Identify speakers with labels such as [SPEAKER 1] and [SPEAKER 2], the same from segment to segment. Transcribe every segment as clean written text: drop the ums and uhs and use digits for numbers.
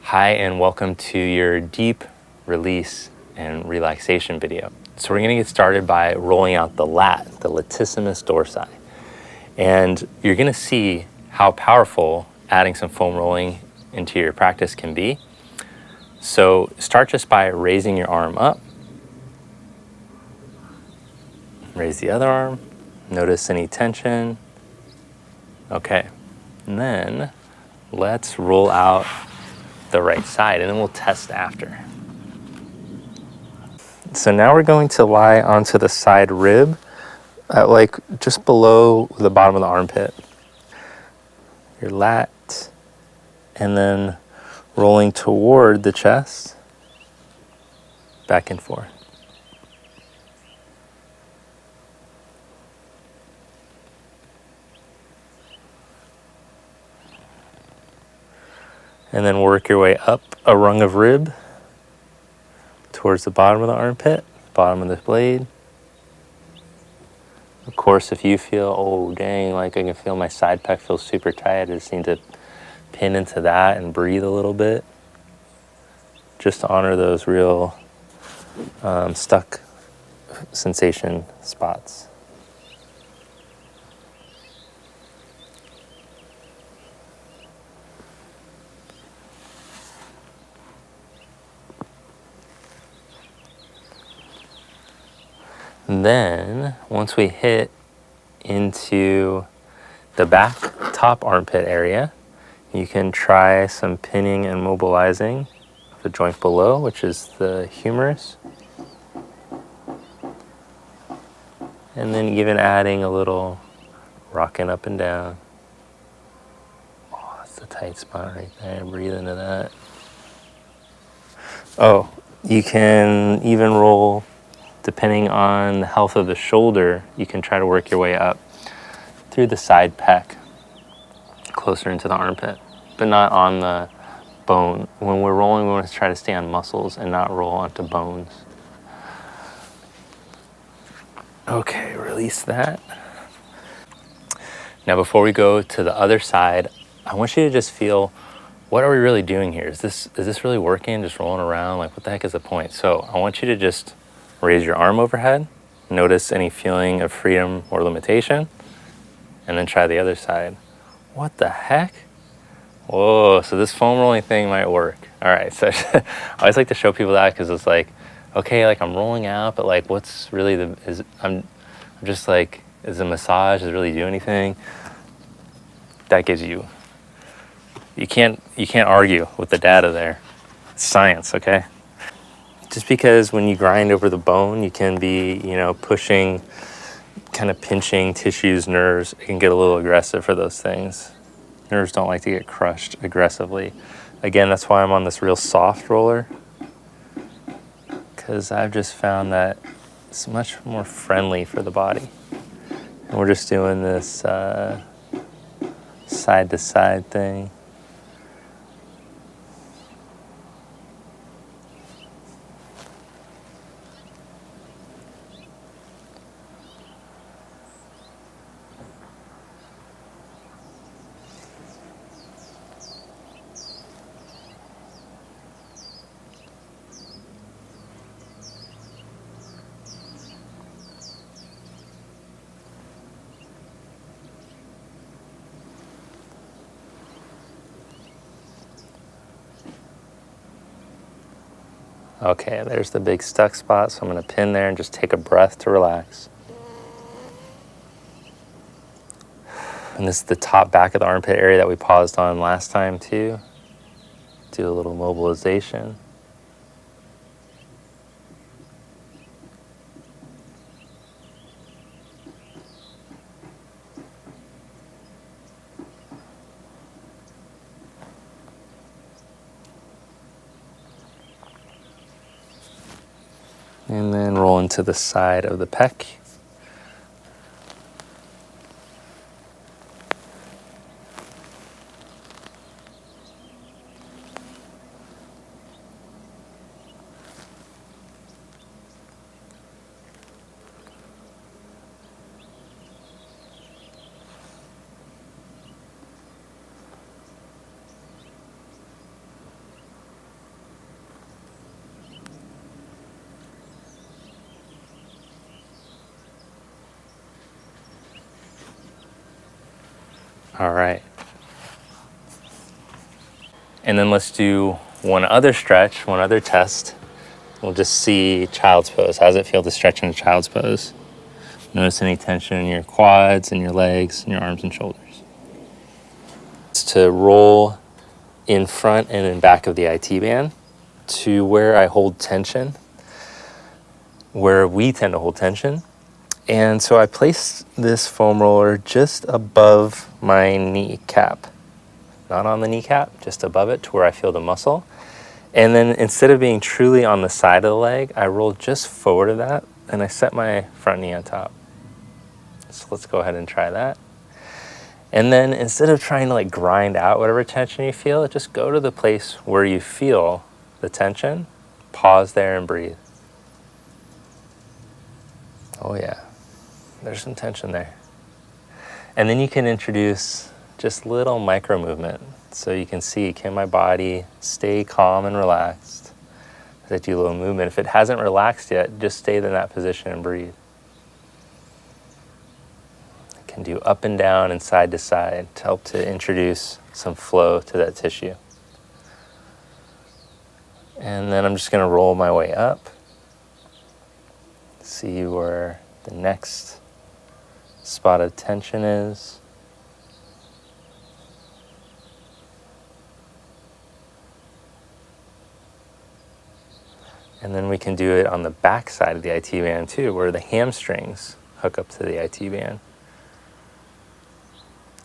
[SPEAKER 1] Hi, and welcome to your deep release and relaxation video. So we're going to get started by rolling out the lat, the latissimus dorsi. And you're going to see how powerful adding some foam rolling into your practice can be. So start just by raising your arm up. Raise the other arm. Notice any tension. Okay. And then let's roll out the right side, and then we'll test after. So now we're going to lie onto the side rib at like just below the bottom of the armpit. Your lat, and then rolling toward the chest, back and forth. And then work your way up a rung of rib towards the bottom of the armpit, bottom of the blade. Of course, if you feel, oh dang, like I can feel my side pec feels super tight, I just need to pin into that and breathe a little bit. Just to honor those real stuck sensation spots. And then once we hit into the back top armpit area, you can try some pinning and mobilizing the joint below, which is the humerus. And then even adding a little rocking up and down. Oh, that's the tight spot right there. Breathe into that. Oh, you can even roll, depending on the health of the shoulder, you can try to work your way up through the side pec, closer into the armpit, but not on the bone. When we're rolling, we want to try to stay on muscles and not roll onto bones. Okay, release that. Now before we go to the other side, I want you to just feel, what are we really doing here? Is this really working? Just rolling around? Like, what the heck is the point? So I want you to just raise your arm overhead. Notice any feeling of freedom or limitation. And then try the other side. What the heck? Whoa, so this foam rolling thing might work. All right, so I always like to show people that because it's like, okay, like I'm rolling out, but like what's really I'm just like, is a massage, does it really do anything? That gives you can't argue with the data there. It's science, okay? Just because when you grind over the bone, you can be, pushing, kind of pinching tissues, nerves. It can get a little aggressive for those things. Nerves don't like to get crushed aggressively. Again, that's why I'm on this real soft roller, because I've just found that it's much more friendly for the body. And we're just doing this side to side thing. Okay, there's the big stuck spot, so I'm going to pin there and just take a breath to relax. And this is the top back of the armpit area that we paused on last time too. Do a little mobilization. And then roll into the side of the pec. All right. And then let's do one other stretch, one other test. We'll just see child's pose. How does it feel to stretch in a child's pose? Notice any tension in your quads and your legs and your arms and shoulders. It's to roll in front and in back of the IT band to where I hold tension, where we tend to hold tension. And so I place this foam roller just above my kneecap. Not on the kneecap, just above it to where I feel the muscle. And then instead of being truly on the side of the leg, I roll just forward of that and I set my front knee on top. So let's go ahead and try that. And then instead of trying to like grind out whatever tension you feel, just go to the place where you feel the tension, pause there and breathe. Oh yeah, there's some tension there. And then you can introduce just little micro movement. So you can see, can my body stay calm and relaxed as I do a little movement? If it hasn't relaxed yet, just stay in that position and breathe. I can do up and down and side to side to help to introduce some flow to that tissue. And then I'm just going to roll my way up. See where the next spot of tension is. And then we can do it on the back side of the IT band too, where the hamstrings hook up to the IT band.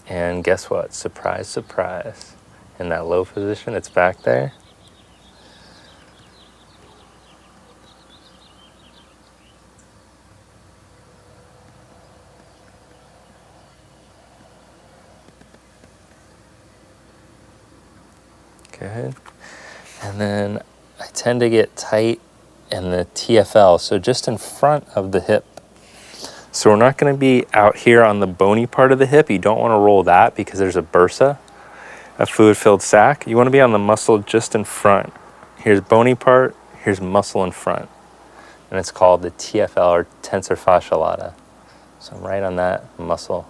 [SPEAKER 1] And guess what? Surprise, surprise. In that low position, it's back there. Good. And then I tend to get tight in the TFL, so just in front of the hip. So we're not going to be out here on the bony part of the hip. You don't want to roll that because there's a bursa, a fluid-filled sac. You want to be on the muscle just in front. Here's bony part, here's muscle in front. And it's called the TFL, or tensor fascia lata. So I'm right on that muscle.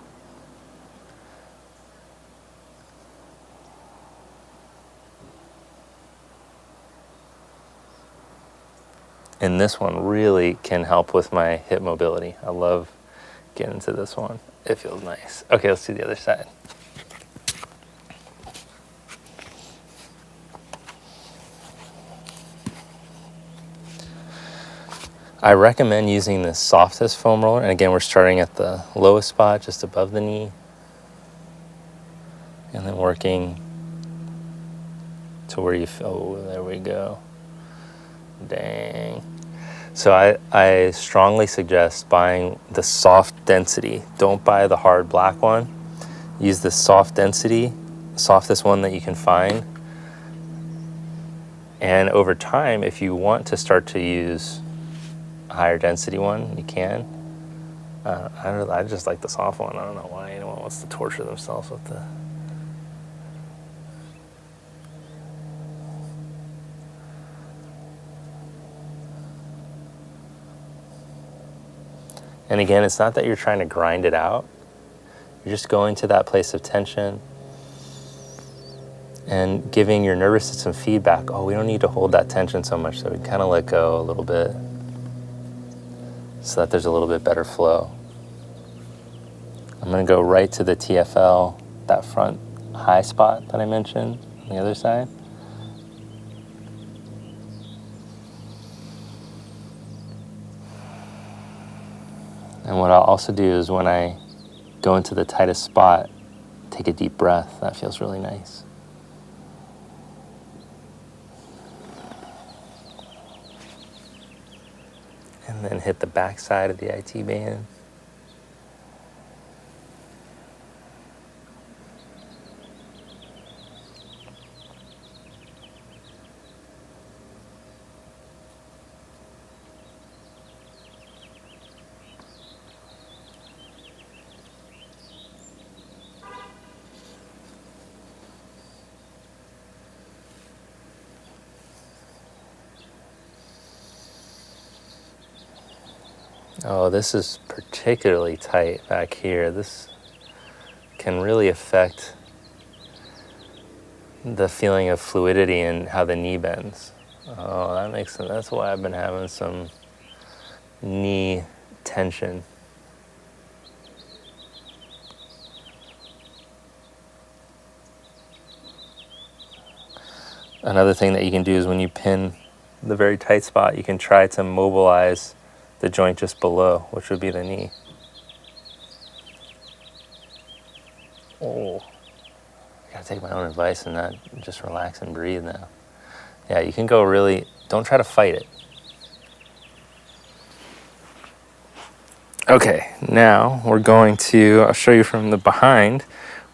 [SPEAKER 1] And this one really can help with my hip mobility. I love getting into this one. It feels nice. Okay, let's do the other side. I recommend using the softest foam roller. And again, we're starting at the lowest spot, just above the knee. And then working to where you feel, oh, there we go. Dang. So I strongly suggest buying the soft density. Don't buy the hard black one. Use the soft density, softest one that you can find. And over time, if you want to start to use a higher density one, you can. I just like the soft one. I don't know why anyone wants to torture themselves with the... And again, it's not that you're trying to grind it out. You're just going to that place of tension and giving your nervous system feedback. Oh, we don't need to hold that tension so much, so we kind of let go a little bit so that there's a little bit better flow. I'm going to go right to the TFL, that front high spot that I mentioned on the other side. And what I'll also do is when I go into the tightest spot, take a deep breath. That feels really nice. And then hit the back side of the IT band. Oh, this is particularly tight back here. This can really affect the feeling of fluidity and how the knee bends. Oh, that makes sense. That's why I've been having some knee tension. Another thing that you can do is when you pin the very tight spot, you can try to mobilize the joint just below, which would be the knee. Oh, I gotta take my own advice and not just relax and breathe now. Yeah, you can go really, don't try to fight it. Okay, now we're going to, I'll show you from the behind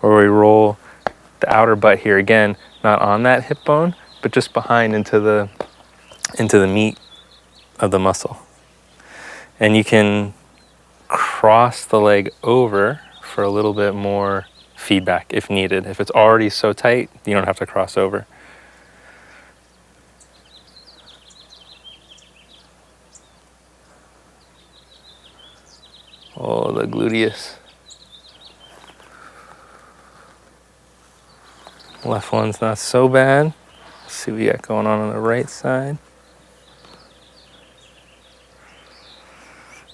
[SPEAKER 1] where we roll the outer butt here again, not on that hip bone, but just behind into the meat of the muscle. And you can cross the leg over for a little bit more feedback if needed. If it's already so tight, you don't have to cross over. Oh, the gluteus. Left one's not so bad. Let's see what we got going on the right side.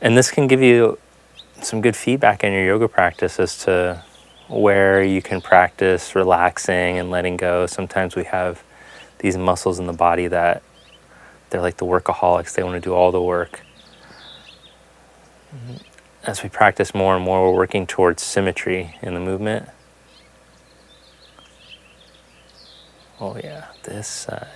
[SPEAKER 1] And this can give you some good feedback in your yoga practice as to where you can practice relaxing and letting go. Sometimes we have these muscles in the body that they're like the workaholics. They want to do all the work. As we practice more and more, we're working towards symmetry in the movement. Oh yeah, this side.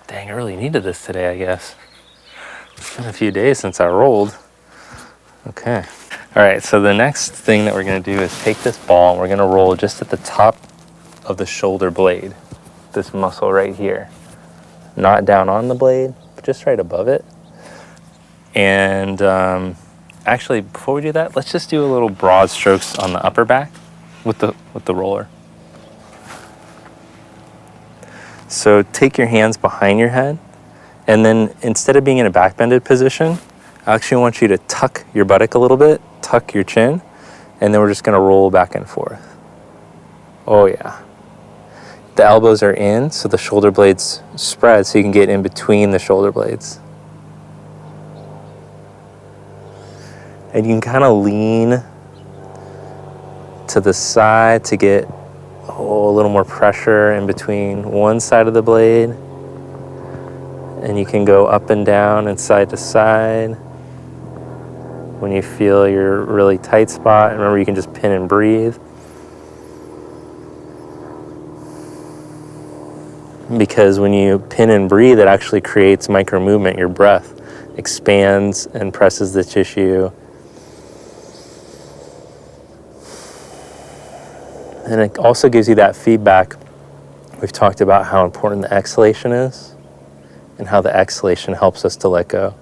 [SPEAKER 1] Dang, I really needed this today, I guess. It's been a few days since I rolled. Okay. All right, so the next thing that we're gonna do is take this ball and we're gonna roll just at the top of the shoulder blade, this muscle right here. Not down on the blade, but just right above it. And actually, before we do that, let's just do a little broad strokes on the upper back with the roller. So take your hands behind your head, and then instead of being in a back-bended position, I actually want you to tuck your buttock a little bit, tuck your chin, and then we're just gonna roll back and forth. Oh yeah. The elbows are in, so the shoulder blades spread so you can get in between the shoulder blades. And you can kind of lean to the side to get a little more pressure in between one side of the blade. And you can go up and down and side to side. When you feel your really tight spot, remember you can just pin and breathe. Because when you pin and breathe, it actually creates micro movement. Your breath expands and presses the tissue. And it also gives you that feedback. We've talked about how important the exhalation is and how the exhalation helps us to let go.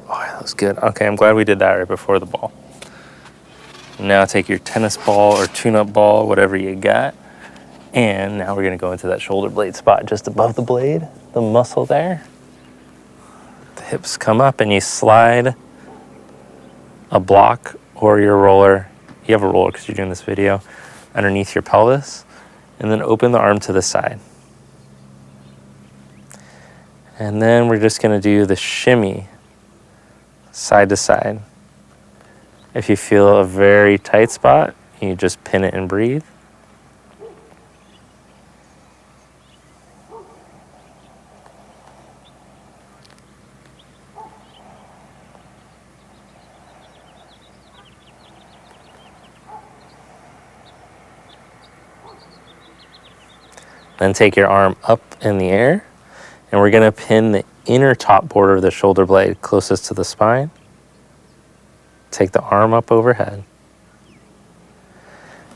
[SPEAKER 1] Oh, that was good. Okay, I'm glad we did that right before the ball. Now take your tennis ball or tune-up ball, whatever you got. And now we're gonna go into that shoulder blade spot just above the blade, the muscle there. The hips come up and you slide a block or your roller, you have a roller because you're doing this video, underneath your pelvis, and then open the arm to the side. And then we're just gonna do the shimmy, side to side. If you feel a very tight spot, you just pin it and breathe. Then take your arm up in the air, and we're gonna pin the inner top border of the shoulder blade closest to the spine. Take the arm up overhead,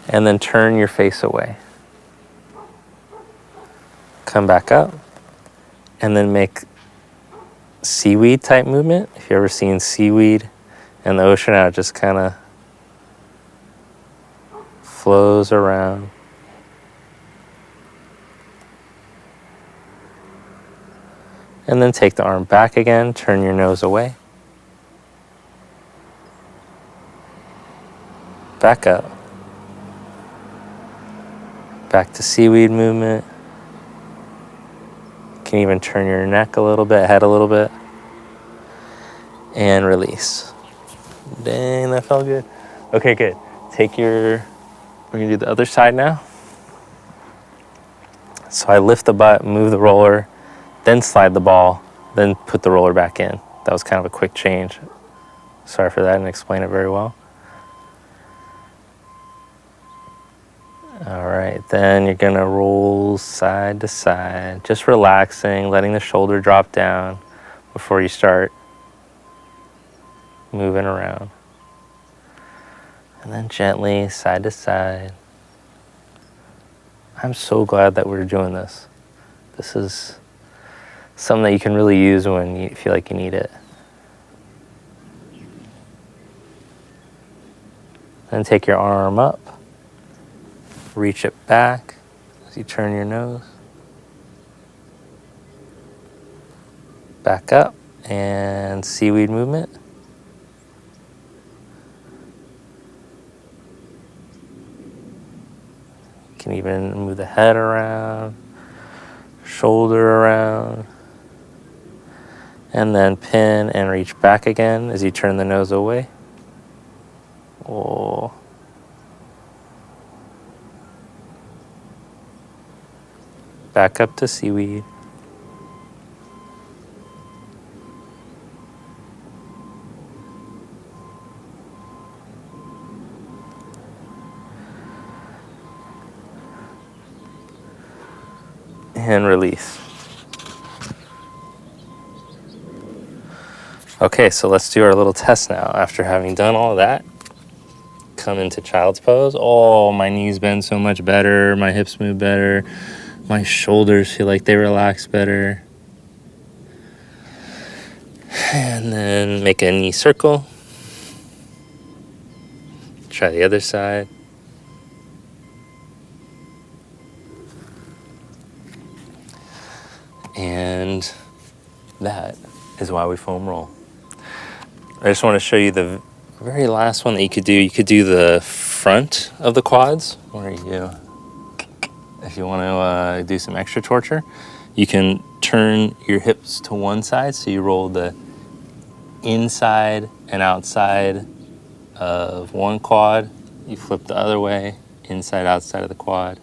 [SPEAKER 1] and then turn your face away. come back up, and then make seaweed type movement. If you've ever seen seaweed in the ocean, how it just kind of flows around. And then take the arm back again, turn your nose away. Back up. Back to seaweed movement. You can even turn your neck a little bit, head a little bit. And release. Dang, that felt good. Okay, good. We're gonna do the other side now. So I lift the butt, move the roller, then slide the ball, then put the roller back in. That was kind of a quick change. Sorry for that, I didn't explain it very well. All right, then you're gonna roll side to side, just relaxing, letting the shoulder drop down before you start moving around. And then gently side to side. I'm so glad that we're doing this. This is something that you can really use when you feel like you need it. Then take your arm up, reach it back as you turn your nose. Back up and seaweed movement. You can even move the head around, shoulder around, and then pin and reach back again as you turn the nose away. Oh. Back up to seaweed. And release. Okay, so let's do our little test now. After having done all that, come into child's pose. Oh, my knees bend so much better, my hips move better, my shoulders feel like they relax better. And then make a knee circle. Try the other side. And that is why we foam roll. I just want to show you the very last one that you could do. You could do the front of the quads, where if you want to do some extra torture, you can turn your hips to one side, so you roll the inside and outside of one quad, you flip the other way, inside, outside of the quad,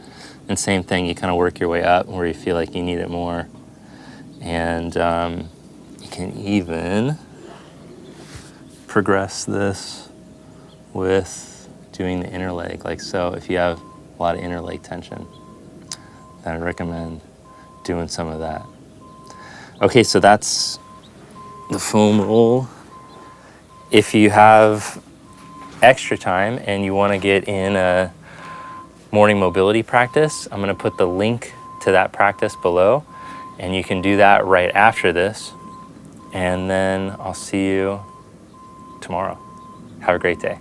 [SPEAKER 1] and same thing, you kind of work your way up where you feel like you need it more. And you can even progress this with doing the inner leg, like so. If you have a lot of inner leg tension, then I recommend doing some of that. Okay, so that's the foam roll. If you have extra time and you want to get in a morning mobility practice, I'm going to put the link to that practice below, and you can do that right after this. And then I'll see you tomorrow. Have a great day.